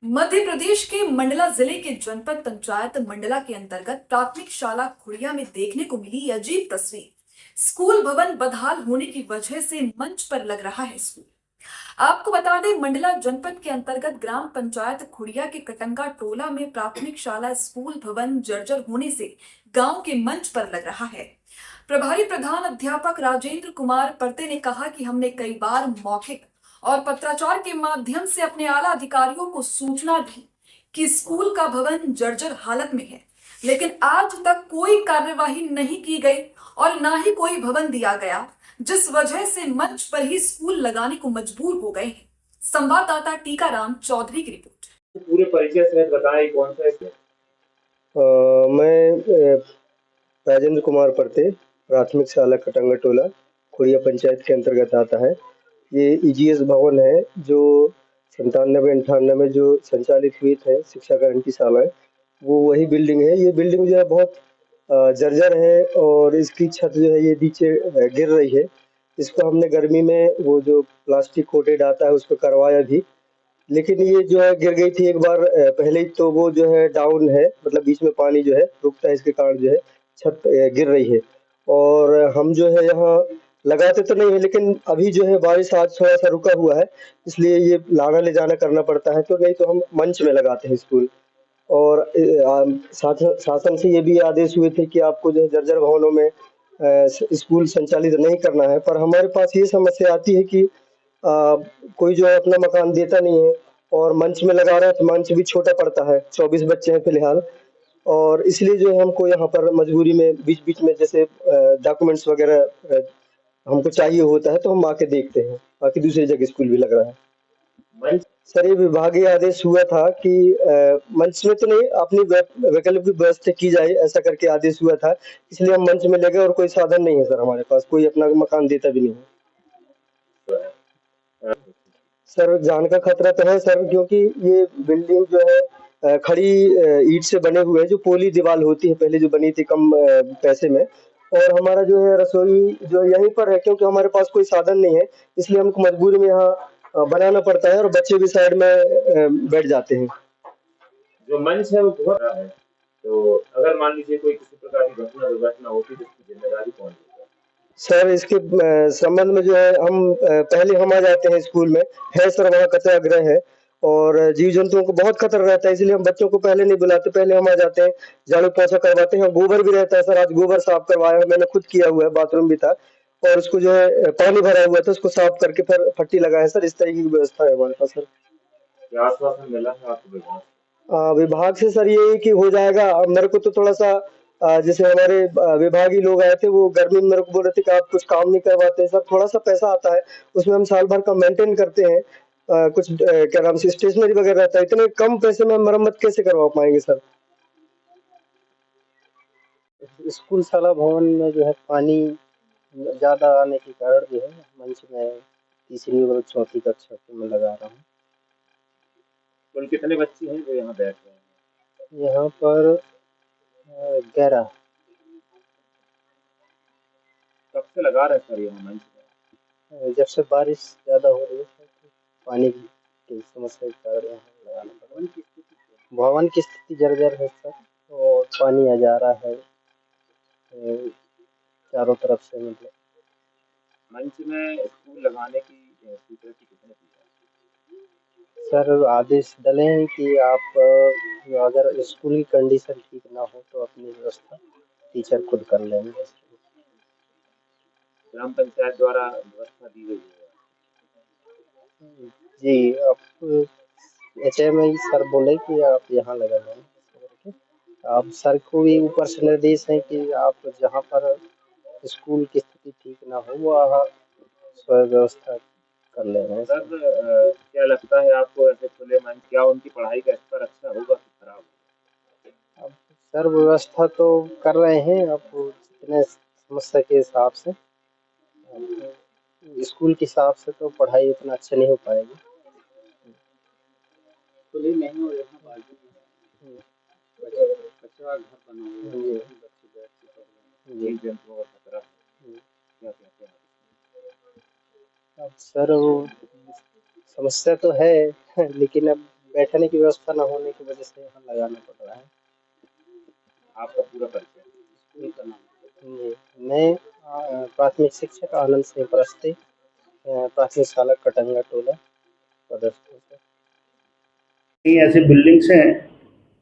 मध्य प्रदेश के मंडला जिले के जनपद पंचायत मंडला के अंतर्गत प्राथमिक शाला खुड़िया में देखने को मिली ये अजीब तस्वीर। स्कूल भवन बदहाल होने की वजह से मंच पर लग रहा है स्कूल। आपको बता दें, मंडला जनपद के अंतर्गत ग्राम पंचायत खुड़िया के कटंगा टोला में प्राथमिक शाला स्कूल भवन जर्जर होने से गांव के मंच पर लग रहा है। प्रभारी प्रधान अध्यापक राजेंद्र कुमार परते ने कहा कि हमने कई बार मौखिक और पत्राचार के माध्यम से अपने आला अधिकारियों को सूचना दी कि स्कूल का भवन जर्जर हालत में है, लेकिन आज तक कोई कार्यवाही नहीं की गई और ना ही कोई भवन दिया गया, जिस वजह से मंच पर ही स्कूल लगाने को मजबूर हो गए हैं। संवाददाता टीकाराम चौधरी की रिपोर्ट। पूरे परिचय से बताएं कौन सा है। मैं राजेंद्र कुमार परते, प्राथमिक शाला कटंगा टोला खुड़िया पंचायत के अंतर्गत आता है। ये ईजीएस भवन है जो 97-98 में जो संचालित हुई थे शिक्षा गारंटी शालाएं, वो वही बिल्डिंग है। ये बिल्डिंग जो है बहुत जर्जर है और इसकी छत जो है ये नीचे गिर रही है। इसको हमने गर्मी में वो जो प्लास्टिक कोटेड आता है उस पर करवाया भी, लेकिन ये जो है गिर गई थी एक बार पहले ही, तो वो जो है डाउन है, मतलब बीच में पानी जो है रुकता है, इसके कारण जो है छत गिर रही है। और हम जो है यहाँ लगाते तो नहीं है, लेकिन अभी जो है बारिश आज थोड़ा सा रुका हुआ है, इसलिए ये लाना ले जाना करना पड़ता है। तो नहीं तो हम मंच में लगाते हैं स्कूल। और शासन से ये भी आदेश हुए थे कि आपको जो है जर्जर भवनों में स्कूल संचालित नहीं करना है। पर हमारे पास ये समस्या आती है कि कोई जो है अपना मकान देता नहीं है और मंच में लगा रहा है, तो मंच भी छोटा पड़ता है। 24 बच्चे हैं फिलहाल, और इसलिए जो है हमको यहाँ पर मजबूरी में बीच बीच में जैसे डॉक्यूमेंट्स वगैरह हमको चाहिए होता है तो हम आके देखते हैं। बाकी दूसरी जगह स्कूल भी लग रहा है। मंच सर, ये विभागीय आदेश हुआ था कि मंच में तो नहीं, अपनी वैकल्पिक व्यवस्था की जाए, ऐसा करके आदेश हुआ था, इसलिए हम मंच में लगे। और कोई साधन नहीं है सर, हमारे पास कोई अपना मकान देता भी नहीं है। सर, जान का खतरा तो है सर, क्योंकि ये बिल्डिंग जो है खड़ी ईंट से बने हुए है, जो पोली दीवार होती है पहले जो बनी थी कम पैसे में। और हमारा जो है रसोई जो यहीं पर है, क्योंकि हमारे पास कोई साधन नहीं है, इसलिए हमको मजबूरी में यहाँ बनाना पड़ता है। और बच्चे भी साइड में बैठ जाते हैं। जो मंच है वो बहुत बड़ा है, तो अगर मान लीजिए कोई किसी प्रकार की घटना दुर्घटना होती तो इसकी जिम्मेदारी कौन लेगा? सर, इसके संबंध में जो है हम पहले हम आ जाते हैं स्कूल में। है सर, वहाँ कचरा गृह है और जीव जंतुओं को बहुत खतरा रहता है, इसलिए हम बच्चों को पहले नहीं बुलाते, पहले हम आ जाते हैं, झाड़ू पोछा करवाते हैं। गोबर भी रहता है सर, आज गोबर साफ करवाया है, मैंने खुद किया हुआ है, बाथरूम भी था। और उसको जो है पानी भरा हुआ था, उसको साफ करके फिर पट्टी लगाया सर। इस तरीके की व्यवस्था है हमारे पास सर। क्या आश्वासन मिला है आपको विभाग से? विभाग से सर ये है कि हो जाएगा। अब मेरे को तो थोड़ा सा जैसे हमारे विभागीय लोग आए थे, वो गर्मी में मेरे को बोल रहे थे कि आप कुछ काम नहीं करवाते सर। थोड़ा सा पैसा आता है, उसमें हम साल भर का मेंटेन करते हैं। कुछ क्या नाम से स्टेशनरी वगैरह रहता है, इतने कम पैसे में मरम्मत कैसे करवा पाएंगे सर। स्कूल शाला भवन में जो है पानी ज्यादा आने के कारण जो है मंच में तीसरी और चौथी कक्षा में लगा रहा हूँ। कुल कितने बच्चे हैं जो यहाँ बैठ रहे हैं? यहाँ पर 11। कब से लगा रहे हैं सर यहाँ मंच में? जब से बारिश ज्यादा हो रही है सर, तो पानी की समस्या के कारण यहाँ लगाना पड़ा। भवन की स्थिति क्या है? भवन की स्थिति जर्जर है सर, और पानी आ जा रहा है चारों तरफ से। मतलब मंच में स्कूल लगाने की स्वीकृति किसने दी है? सर, आदेश डले हैं कि आप अगर स्कूल की कंडीशन ठीक ना हो तो अपनी व्यवस्था टीचर खुद कर लेंगे। ग्राम पंचायत द्वारा व्यवस्था दी गई है? जी, आप HMI सर बोले कि आप यहाँ लगा लेंगे। आप सर को भी ऊपर से निर्देश है कि आप जहाँ पर स्कूल की स्थिति ठीक ना हो वहाँ स्वयं व्यवस्था कर ले रहे हैं सर सर। क्या लगता है आपको ऐसे खुले मंच, क्या उनकी पढ़ाई का स्तर अच्छा होगा कि खराब होगा? अब सर, व्यवस्था तो कर रहे हैं, अब जितने समस्या के हिसाब से, अब स्कूल के हिसाब से तो पढ़ाई उतना अच्छा नहीं हो पाएगी। खुले नहीं हो यहाँ बाजू में कचरा घर बना हुआ है, बच्चे बैठ के पढ़ रहे हैं, जीव जंतुओं का खतरा है, क्या कहते हैं? अब सर, वो समस्या तो है लेकिन अब बैठने की व्यवस्था न होने की वजह से यहाँ लगाना पड़ रहा है। आपका पूरा परिचय, स्कूल का नाम? जी, मैं प्राथमिक शिक्षक आनंद सिंह परस्ते, प्राथमिक शाला कटंगा टोला पदस्थ हूँ सर। कई ऐसी बिल्डिंग्स हैं,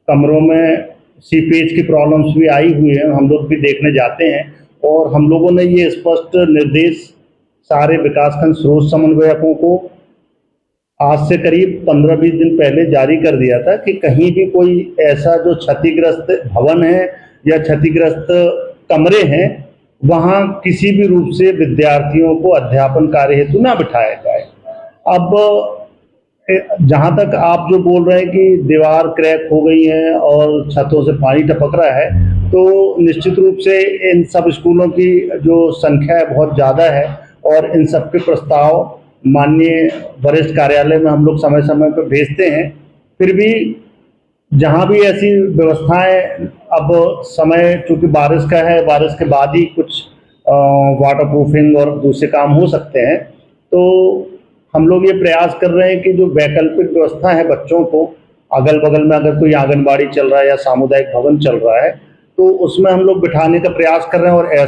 कमरों में सीपेज की प्रॉब्लम्स भी आई हुई है, हम लोग भी देखने जाते हैं और हम लोगों ने ये स्पष्ट निर्देश सारे विकासखंड स्रोत समन्वयकों को आज से करीब 15-20 दिन पहले जारी कर दिया था कि कहीं भी कोई ऐसा जो क्षतिग्रस्त भवन है या क्षतिग्रस्त कमरे हैं, वहाँ किसी भी रूप से विद्यार्थियों को अध्यापन कार्य हेतु ना बिठाया जाए। अब जहाँ तक आप जो बोल रहे हैं कि दीवार क्रैक हो गई है और छतों से पानी टपक रहा है, तो निश्चित रूप से इन सब स्कूलों की जो संख्या है बहुत ज़्यादा है और इन सब के प्रस्ताव माननीय वरिष्ठ कार्यालय में हम लोग समय समय पर भेजते हैं। फिर भी जहाँ भी ऐसी व्यवस्थाएं, अब समय चूँकि बारिश का है, बारिश के बाद ही कुछ वाटर प्रूफिंग और दूसरे काम हो सकते हैं, तो हम लोग ये प्रयास कर रहे हैं कि जो वैकल्पिक व्यवस्था है बच्चों को, अगल बगल में अगर कोई आंगनबाड़ी चल रहा है या सामुदायिक भवन चल रहा है, तो उसमें हम लोग बिठाने का प्रयास कर रहे हैं और